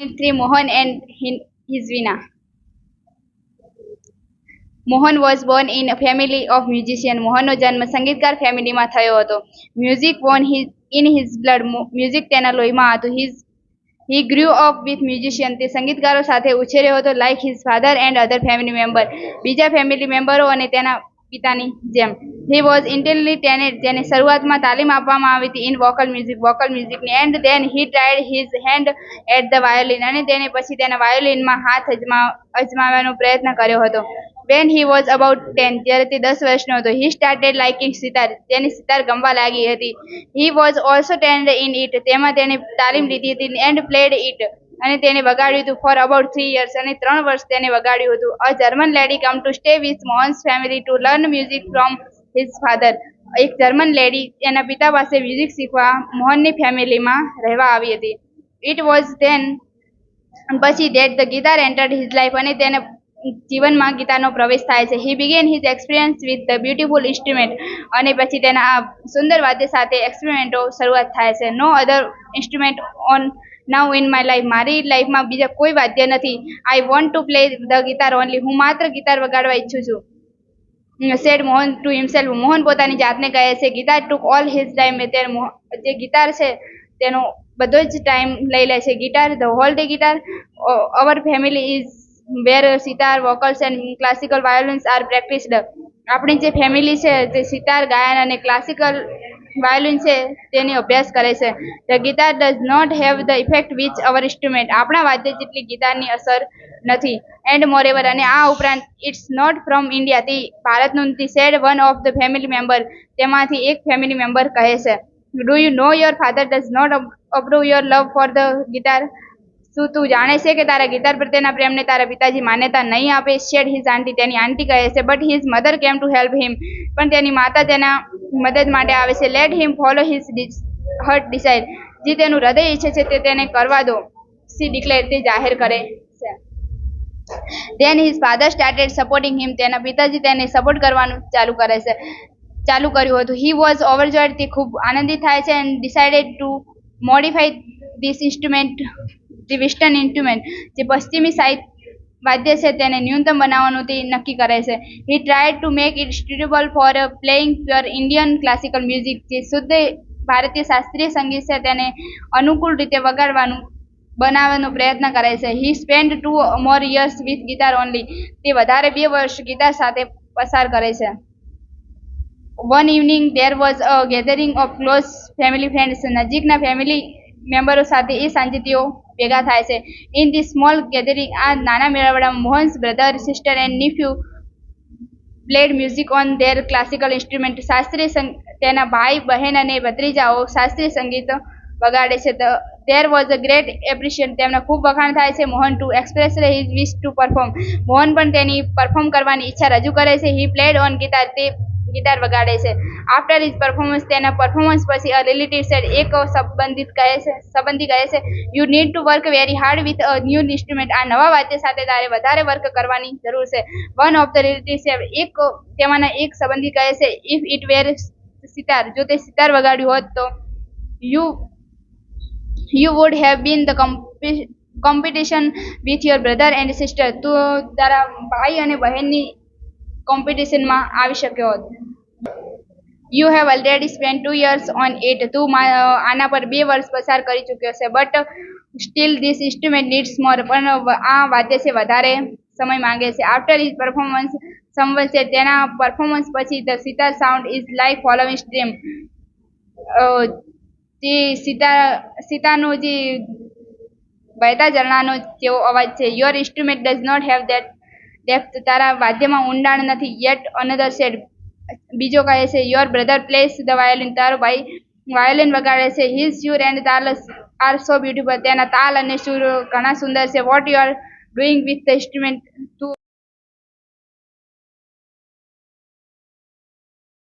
3 Mohan and Hizvina. Mohan was born in a family of musician. મોહનનો જન્મ સંગીતકાર ફેમિલીમાં થયો હતો. Music won in his blood. Music તેના લોહીમાં હતું. He grew up with musician. તે સંગીતકારો સાથે ઉછેર્યો હતો. Like his father and other family member. બીજા ફેમિલી મેમ્બરો અને તેના પિતાની જેમ. He was intentionally talented. તેને શરૂઆતમાં તાલીમ આપવામાં આવી હતી ઇન વોકલ મ્યુઝિકની. And then he tried his hand at the violin. અને તેને પછી તેના વાયોલિનમાં હાથ અજમાવવાનો પ્રયત્ન કર્યો હતો. When he was about 10, જ્યારે તે 10 વર્ષનો હતો, he started liking sitar. તેને સિતાર ગમવા લાગી હતી. He was also trained in it. તેમાં તેને તાલીમ લીધી હતી. And played it. અને તેને વગાડ્યું હતું for about 3 years. અને 3 વર્ષ તેને વગાડ્યું હતું. A German lady come to stay with Mohan's family to learn music from his father. એક જર્મન લેડી એના પિતા પાસે મ્યુઝિક શીખવા મોહનની ફેમિલીમાં રહેવા આવી હતી. It was then પછી that the guitar entered his life. અને તેને જીવનમાં ગીતાનો પ્રવેશ થાય છે. હી began his experience with the beautiful instrument. અને પછી તેના આ સુંદર વાદ્ય સાથે એક્સપેરિમેન્ટો શરૂઆત થાય છે. No other instrument on now in my life. મારી લાઈફમાં બીજા કોઈ વાદ્ય નથી. I want to play the guitar only. હું માત્ર ગિટાર વગાડવા ઈચ્છું છું. Said Mohan to himself. Mohan પોતાની જાતને કહે છે. Guitar took all his time. જે ગિટાર છે તેનો બધો જ ટાઈમ લઈ લે છે. Guitar the whole day guitar. Our family is where sitar vocals and classical violins R પ્રેક્ટિસ્ડ. આપણી જે ફેમિલી છે તે સિતાર ગાયન અને ક્લાસિકલ વાયોલિન છે તેની અભ્યાસ કરે છે. The guitar does not have the effect which our instrument. આપણા વાદ્ય જેટલી ગિટારની અસર નથી. And moreover. અને આ ઉપરાંત ઇટ્સ નોટ ફ્રોમ ઇન્ડિયા. તે ભારતનું નથી. Said one of the family member. તેમાંથી એક ફેમિલી મેમ્બર કહે છે. Do you know your father does not approve your love for the guitar. શું તું જાણે છે કે તારા ગિટાર પ્રત્યેના પ્રેમને તારા પિતાજી માન્યતા નહીં આપે? Said his aunty. તેની આંટી કહે છે. But his mother came to help him. પણ તેની માતા તેના મદદ માટે આવે છે. Let him follow his heart decide. જે તેનું હૃદય ઈચ્છે છે તે તેને કરવા દો. She declare. તે જાહેર કરે છે. Then his father started supporting him. તેના પિતાજી તેને સપોર્ટ કરવાનું ચાલુ કર્યું હતું. He was overjoyed. તે ખૂબ આનંદિત થાય છે. And decided to modify this instrument the western instrument. જે પશ્ચિમી વાદ્ય છે તેને ન્યૂનતમ બનાવવાનું તે નક્કી કરે છે. He tried to make it suitable for playing pure Indian classical music. જે શુદ્ધ ભારતીય શાસ્ત્રીય સંગીત છે તેને અનુકૂળ રીતે બનાવવાનો પ્રયત્ન કરે છે. He spend 2 more years with guitar only. તે વધારે 2 વર્ષ ગિટાર સાથે પસાર કરે છે. One evening there was a gathering of close family friends. નજીકના ફેમિલી મેમ્બરો સાથે એ સાંજે તેઓ ભેગા થાય છે. In the small gathering. આ નાના મેળાવડામાં Mohan's brother sister and nephew played music on their classical instrument. તેના ભાઈ બહેન અને ભત્રીજાઓ શાસ્ત્રીય સંગીત વગાડે છે. There was a great appreciation. તેમના ખૂબ વખાણ થાય છે. મોહન ટુ એક્સપ્રેસ હિઝ વિશ ટુ પરફોર્મ. મોહન પણ તેની પરફોર્મ કરવાની ઈચ્છા રજૂ કરે છે. He played on guitar. તે ગિટાર વગાડે છે. After his performance. તેના પરફોર્મન્સ પછી અ રિલેટિવ સેડ. એક સંબંધી કહે છે. You need to work very hard with a new instrument. આ નવા વાદ્ય સાથે તારે વધારે વર્ક કરવાની જરૂર છે. One of the relative said. તેમાંના એક સંબંધી કહે છે. If it were sitar. જો તે સિતાર વગાડ્યું હોત તો you would have been the competition with your brother and sister. તું તારા ભાઈ અને બહેનની કોમ્પિટિશનમાં આવી શક્યો હોત. You have already spend 2 years on it. તું આના પર 2 વર્ષ પસાર કરી ચૂક્યો છે. But still this instrument needs more. પણ આ વાદ્ય છે વધારે સમય માંગે છે. After his performance someone said. તેના પરફોર્મન્સ પછી the sitar sound is like following stream. જે સિતારનો જે વહેતા ઝરણાનો જેવો અવાજ છે. Your instrument does not have that depth. તારા વાદ્યમાં ઊંડાણ નથી. Yet another said. બીજો કહે છે. Your brother plays the violin. તારો ભાઈ વાયોલિન વગાડે છે. હિઝ સુર એન્ડ તાલ આર સો બ્યુટીફુલ. તેના તાલ અને સુર ઘણા સુંદર છે. What you are doing with the instrument. તું